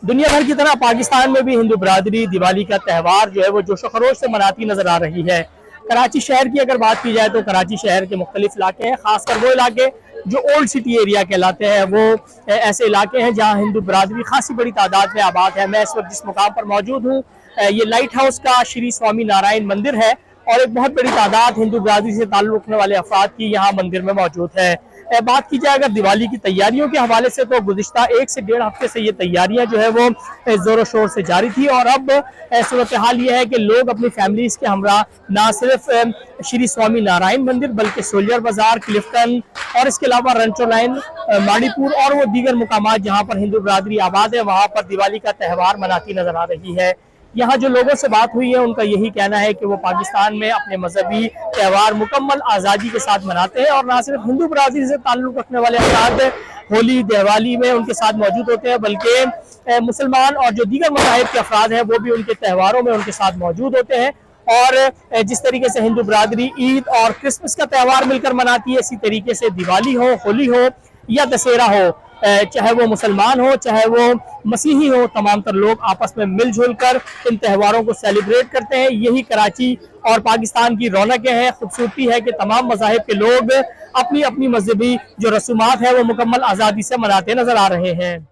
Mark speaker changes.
Speaker 1: दुनिया भर की तरह पाकिस्तान में भी हिंदू बरादरी दिवाली का त्यौहार जो है वो जोशो खरोश से मनाती नजर आ रही है। कराची शहर की अगर बात की जाए तो कराची शहर के मुख्तलिफ इलाके हैं, खासकर वो इलाके जो ओल्ड सिटी एरिया कहलाते हैं, वो ऐसे इलाके हैं जहाँ हिंदू बरादरी खासी बड़ी तादाद में आबाद है। मैं इस वक्त जिस मुकाम पर मौजूद हूँ, ये लाइट हाउस का श्री स्वामी नारायण मंदिर है और एक बहुत बड़ी तादाद हिंदू बरादरी से ताल्लुक़ रखने वाले अफराद की यहाँ मंदिर में मौजूद है। बात की जाए अगर दिवाली की तैयारियों के हवाले से तो गुज़िश्ता 1 से 1.5 हफ्ते से ये तैयारियां जो है वो ज़ोर शोर से जारी थी और अब सूरत हाल ये है कि लोग अपनी फैमिलीज़ के हमरा ना सिर्फ श्री स्वामी नारायण मंदिर बल्कि सोल्जर बाज़ार, क्लिफ्टन और इसके अलावा रंचो लाइन, माड़ीपुर और वो दीगर मुकामात जहाँ पर हिंदू बरादरी आबाद है वहाँ पर दिवाली का त्यौहार मनाती नजर आ रही है। यहाँ जो लोगों से बात हुई है उनका यही कहना है कि वो पाकिस्तान में अपने मजहबी त्यौहार मुकम्मल आज़ादी के साथ मनाते हैं और ना सिर्फ हिंदू बरादरी से ताल्लुक़ रखने वाले अफराद होली दिवाली में उनके साथ मौजूद होते हैं, बल्कि मुसलमान और जो दीगर मज़ाहिब के अफराद हैं वो भी उनके त्यौहारों में उनके साथ मौजूद होते हैं। और जिस तरीके से हिंदू बरादरी ईद और क्रिसमस का त्यौहार मिलकर मनाती है, इसी तरीके से दिवाली हो, होली हो या दशहरा हो, चाहे वो मुसलमान हो चाहे वो मसीही हो, तमाम तर लोग आपस में मिलजुल कर इन त्योहारों को सेलिब्रेट करते हैं। यही कराची और पाकिस्तान की रौनकें हैं, खूबसूरती है कि तमाम मज़ाहिब के लोग अपनी अपनी मजहबी जो रसूमात है वो मुकम्मल आज़ादी से मनाते नजर आ रहे हैं।